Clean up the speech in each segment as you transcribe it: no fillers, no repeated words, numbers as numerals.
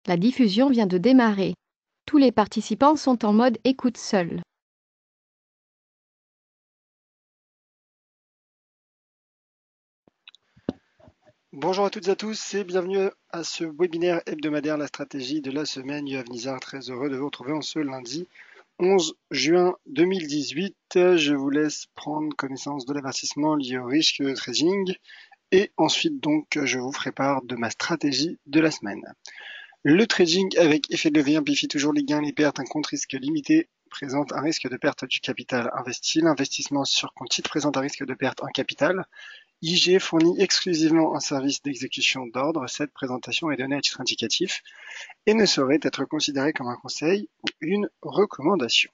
La diffusion vient de démarrer. Tous les participants sont en mode écoute seul. Bonjour à toutes et à tous et bienvenue à ce webinaire hebdomadaire La stratégie de la semaine. Yoav Nizar, très heureux de vous retrouver en ce lundi 11 juin 2018. Je vous laisse prendre connaissance de l'avertissement lié au risque de trading et ensuite donc je vous ferai part de ma stratégie de la semaine. Le trading avec effet de levier amplifie toujours les gains et les pertes. Un compte risque limité présente un risque de perte du capital investi. L'investissement sur compte titre présente un risque de perte en capital. IG fournit exclusivement un service d'exécution d'ordre. Cette présentation est donnée à titre indicatif et ne saurait être considérée comme un conseil ou une recommandation.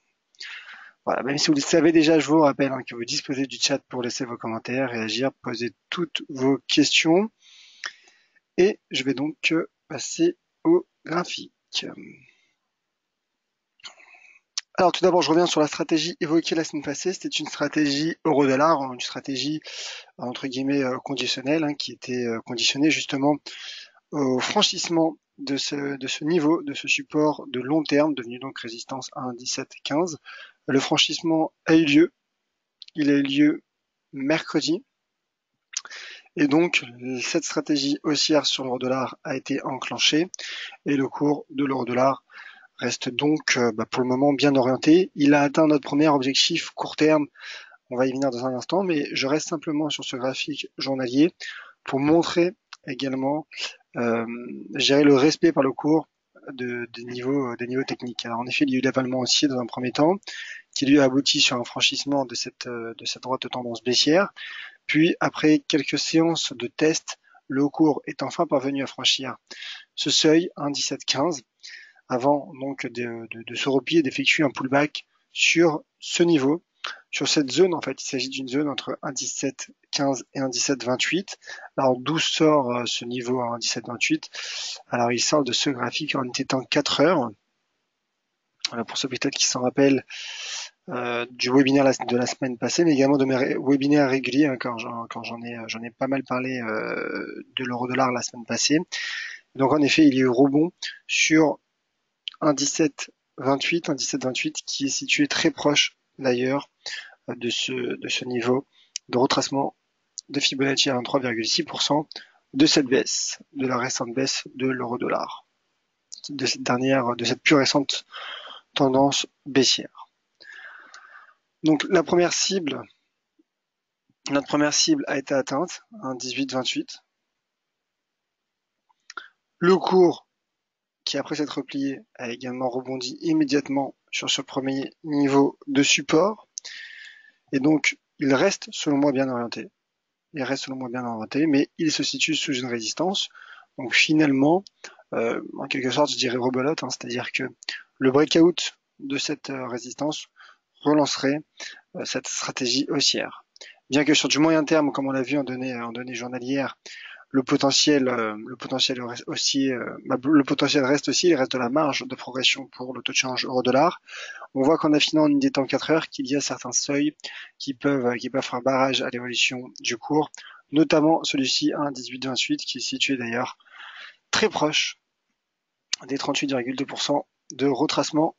Voilà, même si vous le savez déjà, je vous rappelle que vous disposez du chat pour laisser vos commentaires, réagir, poser toutes vos questions. Et je vais donc passer au graphique. Alors tout d'abord, je reviens sur la stratégie évoquée la semaine passée. C'était une stratégie euro-dollar, une stratégie entre guillemets conditionnelle, qui était conditionnée justement au franchissement de ce niveau, de ce support de long terme, devenu donc résistance à 1,1715. Le franchissement a eu lieu. Il a eu lieu mercredi. Et donc, cette stratégie haussière sur l'euro-dollar a été enclenchée et le cours de l'euro-dollar reste donc pour le moment bien orienté. Il a atteint notre premier objectif court terme. On va y venir dans un instant, mais je reste simplement sur ce graphique journalier pour montrer également gérer le respect par le cours des niveaux techniques. Alors en effet, il y a eu l'avalement haussier dans un premier temps, qui lui a abouti sur un franchissement de cette droite tendance baissière. Puis après quelques séances de tests, le cours est enfin parvenu à franchir ce seuil 1,1715 avant donc de se replier et d'effectuer un pullback sur ce niveau. Sur cette zone, en fait, il s'agit d'une zone entre 1,1715 et 1,1728. Alors, d'où sort ce niveau à 1,1728? Alors, il sort de ce graphique en étant 4 heures. Voilà, pour ceux peut-être qui s'en rappellent du webinaire de la semaine passée, mais également de mes webinaires réguliers, quand j'en ai pas mal parlé de l'euro-dollar la semaine passée. Donc, en effet, il y a eu rebond sur 1,1728, 1,1728 qui est situé très proche d'ailleurs de ce niveau de retracement de Fibonacci à 23,6% de cette baisse, de la récente baisse de l'euro-dollar, de cette plus récente tendance baissière. Donc notre première cible a été atteinte, 1,1828. Le cours, qui après s'être replié, a également rebondi immédiatement sur ce premier niveau de support. Et donc, il reste selon moi bien orienté. Mais il se situe sous une résistance. Donc finalement, en quelque sorte, je dirais rebelote, c'est-à-dire que le breakout de cette résistance relancerait cette stratégie haussière. Bien que sur du moyen terme, comme on l'a vu en données journalières, le potentiel reste haussier, il reste de la marge de progression pour le taux de change euro-dollar. On voit qu'en affinant une des temps 4 heures, qu'il y a certains seuils qui peuvent faire barrage à l'évolution du cours, notamment celui-ci à 1,1828 qui est situé d'ailleurs très proche des 38,2% de retracement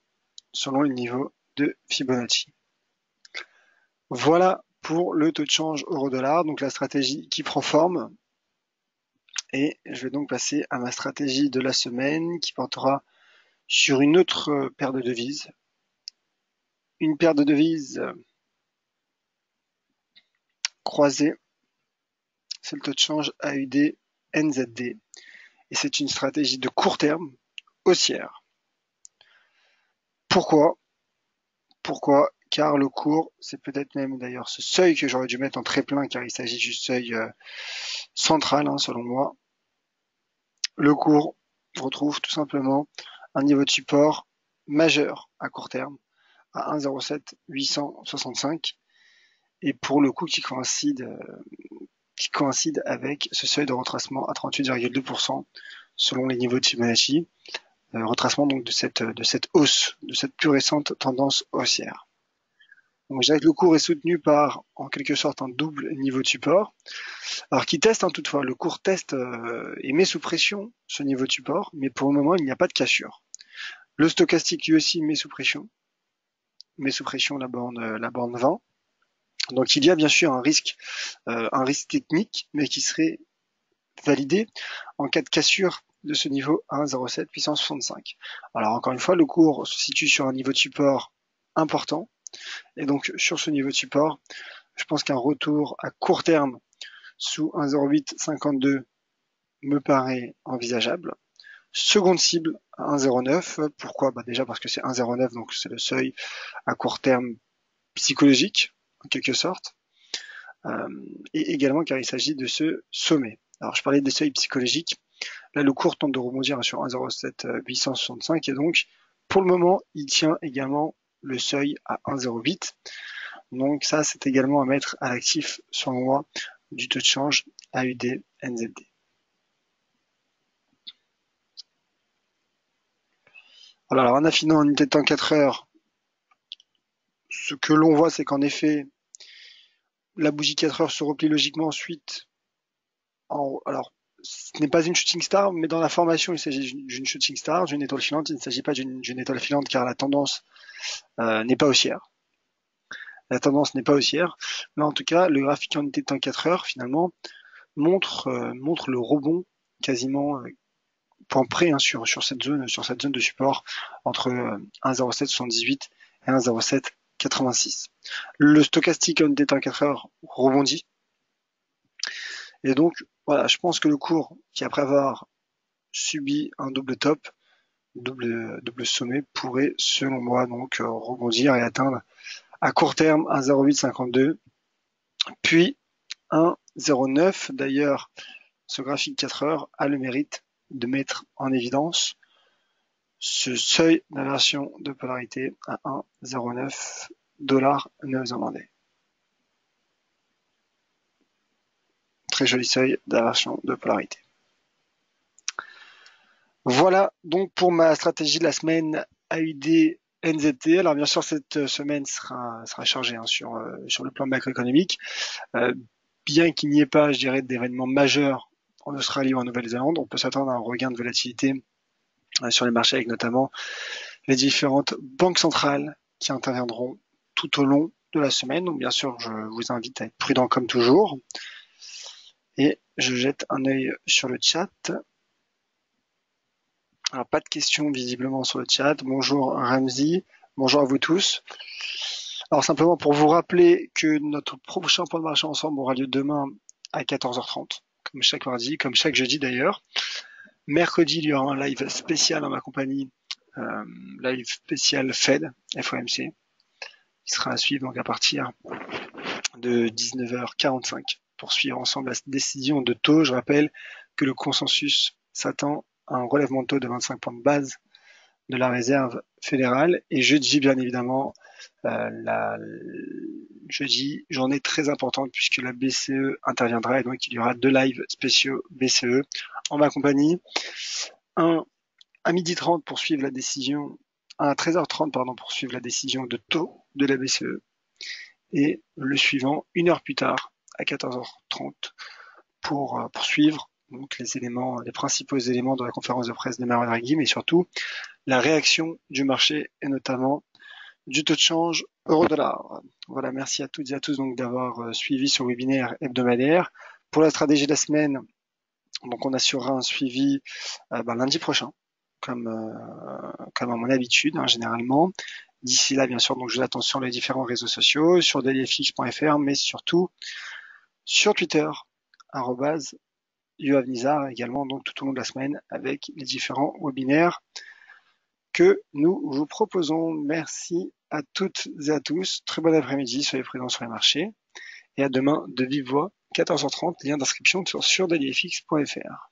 selon le niveau de Fibonacci. Voilà pour le taux de change euro-dollar, donc la stratégie qui prend forme. Et je vais donc passer à ma stratégie de la semaine qui portera sur une autre paire de devises. Une paire de devises croisée, c'est le taux de change AUD NZD. Et c'est une stratégie de court terme haussière. Pourquoi? Car le cours, c'est peut-être même d'ailleurs ce seuil que j'aurais dû mettre en très plein car il s'agit du seuil central selon moi. Le cours retrouve tout simplement un niveau de support majeur à court terme à 1,07 865 et pour le coup qui coïncide avec ce seuil de retracement à 38,2% selon les niveaux de Fibonacci, retracement donc de cette hausse, de cette plus récente tendance haussière. Donc je dirais que le cours est soutenu par, en quelque sorte, un double niveau de support. Alors qui teste toutefois, le cours teste et met sous pression ce niveau de support, mais pour le moment il n'y a pas de cassure. Le stochastique lui aussi met sous pression la borne 20. Donc il y a bien sûr un risque technique, mais qui serait validé en cas de cassure de ce niveau 1,07 puissance 65. Alors encore une fois, le cours se situe sur un niveau de support important, et donc sur ce niveau de support, je pense qu'un retour à court terme sous 1,0852 me paraît envisageable. Seconde cible à 1,09. Pourquoi? Déjà parce que c'est 1,09, donc c'est le seuil à court terme psychologique, en quelque sorte. Et également car il s'agit de ce sommet. Alors je parlais des seuils psychologiques. Là, le cours tente de rebondir sur 1,07 865 et donc pour le moment, il tient également le seuil à 1,08. Donc ça, c'est également à mettre à l'actif sur le mois du taux de change AUD NZD. Alors en affinant en unité de temps 4 heures, ce que l'on voit, c'est qu'en effet, la bougie 4 heures se replie logiquement ensuite. Alors, ce n'est pas une shooting star, mais dans la formation, il s'agit d'une shooting star, d'une étoile filante. Il ne s'agit pas d'une étoile filante car la tendance n'est pas haussière. La tendance n'est pas haussière. Là, en tout cas, le graphique en unité de temps 4 heures, finalement, montre le rebond quasiment point près sur cette zone de support entre 1,0778 et 1,0786. Le stochastique en unité de temps 4 heures rebondit. Et donc, voilà, je pense que le cours, qui après avoir subi un double top, double sommet, pourrait, selon moi, donc rebondir et atteindre à court terme 1,0852, puis 1,09. D'ailleurs, ce graphique 4 heures a le mérite de mettre en évidence ce seuil d'inversion de polarité à 1,09 $ néo-zélandais. Très joli seuil d'inversion de polarité. Voilà donc pour ma stratégie de la semaine AUD NZT. Alors bien sûr, cette semaine sera chargée sur le plan macroéconomique. Bien qu'il n'y ait pas, je dirais, d'événements majeurs en Australie ou en Nouvelle-Zélande, on peut s'attendre à un regain de volatilité sur les marchés avec notamment les différentes banques centrales qui interviendront tout au long de la semaine. Donc bien sûr, je vous invite à être prudent comme toujours. Et je jette un œil sur le chat. Alors pas de questions visiblement sur le chat. Bonjour Ramzi, bonjour à vous tous. Alors simplement pour vous rappeler que notre prochain point de marché ensemble aura lieu demain à 14h30, comme chaque mardi, comme chaque jeudi d'ailleurs. Mercredi, il y aura un live spécial en ma compagnie, live spécial Fed, FOMC. Il sera à suivre donc à partir de 19h45 pour suivre ensemble la décision de taux. Je rappelle que le consensus s'attend à un relèvement de taux de 25 points de base de la réserve fédérale. Et jeudi, bien évidemment, jeudi, journée très importante puisque la BCE interviendra et donc il y aura 2 lives spéciaux BCE en ma compagnie. Un à 12h30 pour suivre la décision, à 13h30 pour suivre la décision de taux de la BCE. Et le suivant, 1 heure plus tard, à 14h30, pour suivre donc les principaux éléments de la conférence de presse de Mario Draghi, mais surtout la réaction du marché et notamment du taux de change euro-dollar. Voilà, merci à toutes et à tous donc d'avoir suivi ce webinaire hebdomadaire. Pour la stratégie de la semaine, donc on assurera un suivi lundi prochain, comme à mon habitude, généralement. D'ici là, bien sûr, donc je l'attends sur les différents réseaux sociaux, sur dailyfx.fr, mais surtout sur Twitter, @yoavnizar également, donc tout au long de la semaine, avec les différents webinaires que nous vous proposons. Merci à toutes et à tous. Très bon après-midi, soyez prudents sur les marchés. Et à demain de vive voix, 14h30, lien d'inscription sur dailyfx.fr.